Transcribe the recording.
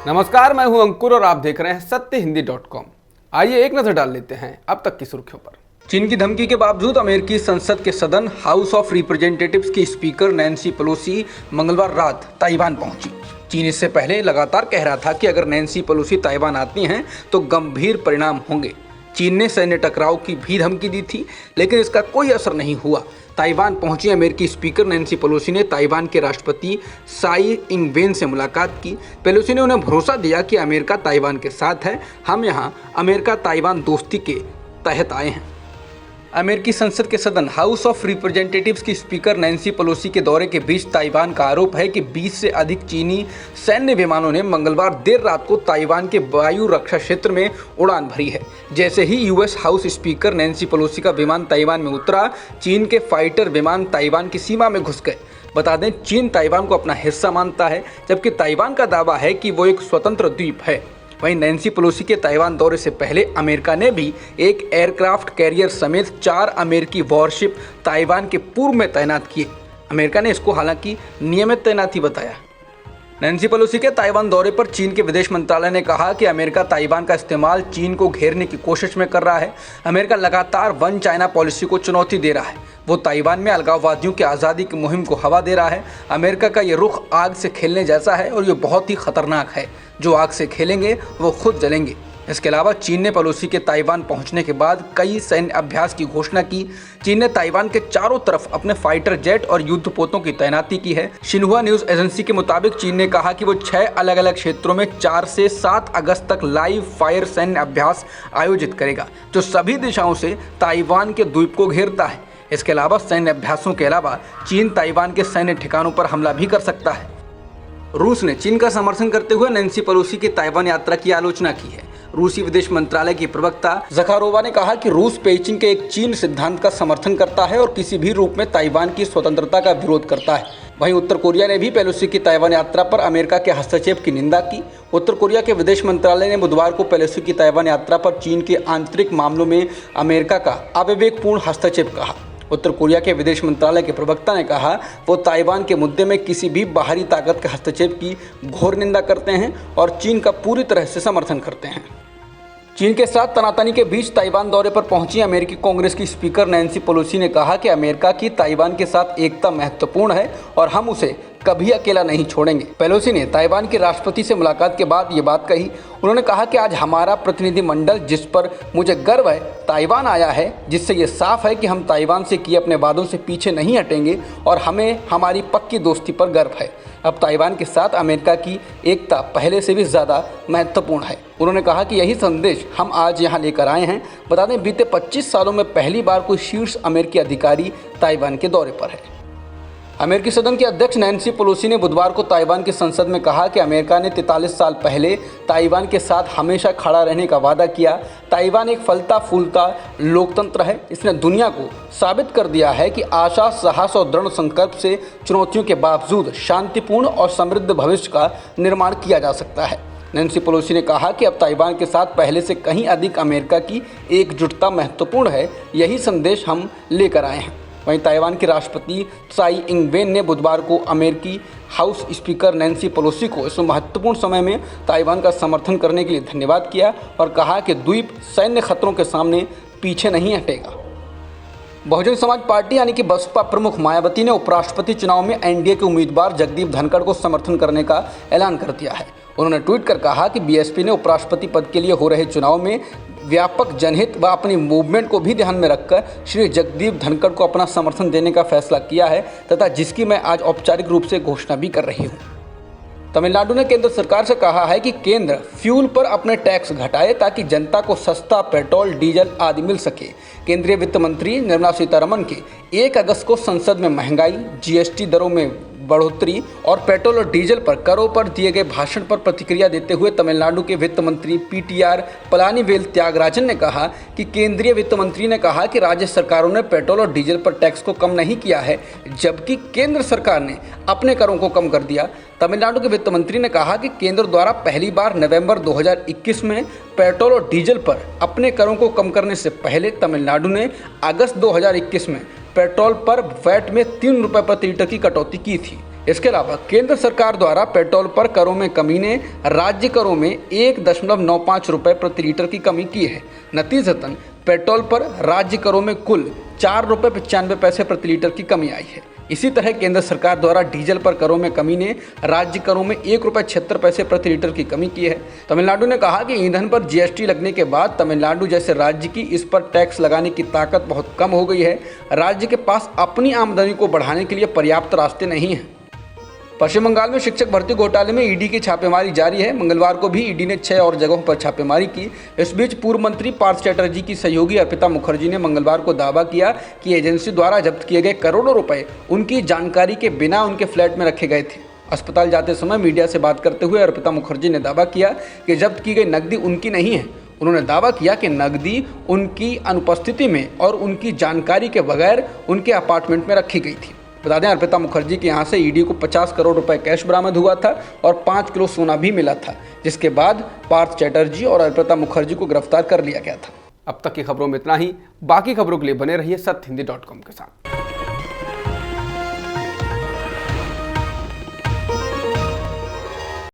नमस्कार, मैं हूं अंकुर और आप देख रहे हैं सत्यहिंदी.com। आइए एक नजर डाल लेते हैं अब तक की सुर्खियों पर। चीन की धमकी के बावजूद अमेरिकी संसद के सदन हाउस ऑफ रिप्रेजेंटेटिव्स की स्पीकर नैन्सी पेलोसी मंगलवार रात ताइवान पहुंची। चीन इससे पहले लगातार कह रहा था कि अगर नैन्सी पेलोसी ताइवान आती हैं तो गंभीर परिणाम होंगे। चीन ने सैन्य टकराव की भी धमकी दी थी, लेकिन इसका कोई असर नहीं हुआ। ताइवान पहुंची अमेरिकी स्पीकर नैन्सी पेलोसी ने ताइवान के राष्ट्रपति साई इंग-वेन से मुलाकात की। पेलोसी ने उन्हें भरोसा दिया कि अमेरिका ताइवान के साथ है। हम यहां अमेरिका ताइवान दोस्ती के तहत आए हैं। अमेरिकी संसद के सदन हाउस ऑफ रिप्रेजेंटेटिव्स की स्पीकर नैन्सी पेलोसी के दौरे के बीच ताइवान का आरोप है कि 20 से अधिक चीनी सैन्य विमानों ने मंगलवार देर रात को ताइवान के वायु रक्षा क्षेत्र में उड़ान भरी है। जैसे ही US house speaker Nancy Pelosi का विमान ताइवान में उतरा, चीन के फाइटर विमान ताइवान की सीमा में घुस गए। बता दें, चीन ताइवान को अपना हिस्सा मानता है, जबकि ताइवान का दावा है कि वो एक स्वतंत्र द्वीप है। वहीं नैन्सी पेलोसी के ताइवान दौरे से पहले अमेरिका ने भी एक एयरक्राफ्ट कैरियर समेत 4 अमेरिकी वॉरशिप ताइवान के पूर्व में तैनात किए। अमेरिका ने इसको हालांकि नियमित तैनाती बताया। नैन्सी पेलोसी के ताइवान दौरे पर चीन के विदेश मंत्रालय ने कहा कि अमेरिका ताइवान का इस्तेमाल चीन को घेरने की कोशिश में कर रहा है। अमेरिका लगातार वन चाइना पॉलिसी को चुनौती दे रहा है। वो ताइवान में अलगाववादियों की आज़ादी की मुहिम को हवा दे रहा है। अमेरिका का ये रुख आग से खेलने जैसा है और ये बहुत ही खतरनाक है। जो आग से खेलेंगे वो खुद जलेंगे। इसके अलावा चीन ने पेलोसी के ताइवान पहुंचने के बाद कई सैन्य अभ्यास की घोषणा की। चीन ने ताइवान के चारों तरफ अपने फाइटर जेट और युद्धपोतों की तैनाती की है। शिन्हुआ न्यूज एजेंसी के मुताबिक चीन ने कहा कि वो 6 अलग अलग क्षेत्रों में 4 से 7 अगस्त तक लाइव फायर सैन्य अभ्यास आयोजित करेगा, जो सभी दिशाओं से ताइवान के द्वीप को घेरता है। इसके अलावा सैन्य अभ्यासों के अलावा चीन ताइवान के सैन्य ठिकानों पर हमला भी कर सकता है। रूस ने चीन का समर्थन करते हुए नैन्सी पेलोसी की ताइवान यात्रा की आलोचना की है। रूसी विदेश मंत्रालय की प्रवक्ता ज़खारोवा ने कहा कि रूस पेइचिंग के एक चीन सिद्धांत का समर्थन करता है और किसी भी रूप में ताइवान की स्वतंत्रता का विरोध करता है। वहीं उत्तर कोरिया ने भी पेलोसी की ताइवान यात्रा पर अमेरिका के हस्तक्षेप की निंदा की। उत्तर कोरिया के विदेश मंत्रालय ने बुधवार को पेलोसी की ताइवान यात्रा पर चीन के आंतरिक मामलों में अमेरिका का अविवेकपूर्ण हस्तक्षेप कहा। उत्तर कोरिया के विदेश मंत्रालय के प्रवक्ता ने कहा, वो ताइवान के मुद्दे में किसी भी बाहरी ताकत के हस्तक्षेप की घोर निंदा करते हैं और चीन का पूरी तरह से समर्थन करते हैं। चीन के साथ तनातनी के बीच ताइवान दौरे पर पहुंची अमेरिकी कांग्रेस की स्पीकर नैन्सी पेलोसी ने कहा कि अमेरिका की ताइवान के साथ एकता महत्वपूर्ण है और हम उसे कभी अकेला नहीं छोड़ेंगे। पेलोसी ने ताइवान के राष्ट्रपति से मुलाकात के बाद ये बात कही। उन्होंने कहा कि आज हमारा प्रतिनिधिमंडल, जिस पर मुझे गर्व है, ताइवान आया है, जिससे ये साफ है कि हम ताइवान से किए अपने वादों से पीछे नहीं हटेंगे और हमें हमारी पक्की दोस्ती पर गर्व है। अब ताइवान के साथ अमेरिका की एकता पहले से भी ज़्यादा महत्वपूर्ण है। उन्होंने कहा कि यही संदेश हम आज यहाँ लेकर आए हैं। बता दें, बीते 25 सालों में पहली बार कोई शीर्ष अमेरिकी अधिकारी ताइवान के दौरे पर है। अमेरिकी सदन के अध्यक्ष नैन्सी पेलोसी ने बुधवार को ताइवान की संसद में कहा कि अमेरिका ने 43 साल पहले ताइवान के साथ हमेशा खड़ा रहने का वादा किया। ताइवान एक फलता फूलता लोकतंत्र है। इसने दुनिया को साबित कर दिया है कि आशा, साहस और दृढ़ संकल्प से चुनौतियों के बावजूद शांतिपूर्ण और समृद्ध भविष्य का निर्माण किया जा सकता है। नैन्सी पेलोसी ने कहा कि अब ताइवान के साथ पहले से कहीं अधिक अमेरिका की एकजुटता महत्वपूर्ण है। यही संदेश हम लेकर आए हैं। वहीं ताइवान के राष्ट्रपति साई इंग-वेन ने बुधवार को अमेरिकी हाउस स्पीकर नैन्सी पेलोसी को इस महत्वपूर्ण समय में ताइवान का समर्थन करने के लिए धन्यवाद किया और कहा कि द्वीप सैन्य खतरों के सामने पीछे नहीं हटेगा। बहुजन समाज पार्टी यानी कि बसपा प्रमुख मायावती ने उपराष्ट्रपति चुनाव में एनडीए के उम्मीदवार जगदीप धनखड़ को समर्थन करने का ऐलान कर दिया है। उन्होंने ट्वीट कर कहा कि बीएसपी ने उपराष्ट्रपति पद के लिए हो रहे चुनाव में व्यापक जनहित व अपनी मूवमेंट को भी ध्यान में रखकर श्री जगदीप धनखड़ को अपना समर्थन देने का फैसला किया है तथा जिसकी मैं आज औपचारिक रूप से घोषणा भी कर रही हूँ। तमिलनाडु ने केंद्र सरकार से कहा है कि केंद्र फ्यूल पर अपने टैक्स घटाए ताकि जनता को सस्ता पेट्रोल, डीजल आदि मिल सके। केंद्रीय वित्त मंत्री निर्मला सीतारमण के 1 अगस्त को संसद में महंगाई, जीएसटी दरों में बढ़ोतरी और पेट्रोल और डीजल पर करों पर दिए गए भाषण पर प्रतिक्रिया देते हुए तमिलनाडु के वित्त मंत्री पीटीआर पलानीवेल त्यागराजन ने कहा कि केंद्रीय वित्त मंत्री ने कहा कि राज्य सरकारों ने पेट्रोल और डीजल पर टैक्स को कम नहीं किया है, जबकि केंद्र सरकार ने अपने करों को कम कर दिया। तमिलनाडु के वित्त मंत्री ने कहा कि केंद्र द्वारा पहली बार नवंबर 2021 में पेट्रोल और डीजल पर अपने करों को कम करने से पहले तमिलनाडु ने अगस्त 2021 में पेट्रोल पर वैट में 3 रुपये प्रति लीटर की कटौती की थी। इसके अलावा केंद्र सरकार द्वारा पेट्रोल पर करों में कमी ने राज्य करों में 1.95 रुपये प्रति लीटर की कमी की है। नतीजतन पेट्रोल पर राज्य करों में कुल 4.95 रुपये प्रति लीटर की कमी आई है। इसी तरह केंद्र सरकार द्वारा डीजल पर करों में कमी ने राज्य करों में 1.76 रुपये प्रति लीटर की कमी की है। तमिलनाडु ने कहा कि ईंधन पर जीएसटी लगने के बाद तमिलनाडु जैसे राज्य की इस पर टैक्स लगाने की ताकत बहुत कम हो गई है। राज्य के पास अपनी आमदनी को बढ़ाने के लिए पर्याप्त रास्ते नहीं हैं। पश्चिम बंगाल में शिक्षक भर्ती घोटाले में ईडी की छापेमारी जारी है। मंगलवार को भी ईडी ने 6 और जगहों पर छापेमारी की। इस बीच पूर्व मंत्री पार्थ चैटर्जी की सहयोगी अर्पिता मुखर्जी ने मंगलवार को दावा किया कि एजेंसी द्वारा जब्त किए गए करोड़ों रुपए उनकी जानकारी के बिना उनके फ्लैट में रखे गए थे। अस्पताल जाते समय मीडिया से बात करते हुए अर्पिता मुखर्जी ने दावा किया कि जब्त की गई नकदी उनकी नहीं है। उन्होंने दावा किया कि नकदी उनकी अनुपस्थिति में और उनकी जानकारी के बगैर उनके अपार्टमेंट में रखी गई थी। बता दें, अर्पिता मुखर्जी के यहाँ से ईडी को 50 करोड़ रुपए कैश बरामद हुआ था और 5 किलो सोना भी मिला था, जिसके बाद पार्थ चैटर्जी और अर्पिता मुखर्जी को गिरफ्तार कर लिया गया था। अब तक की खबरों में इतना ही। बाकी खबरों के लिए बने रहिए सत्य हिंदी.com के साथ।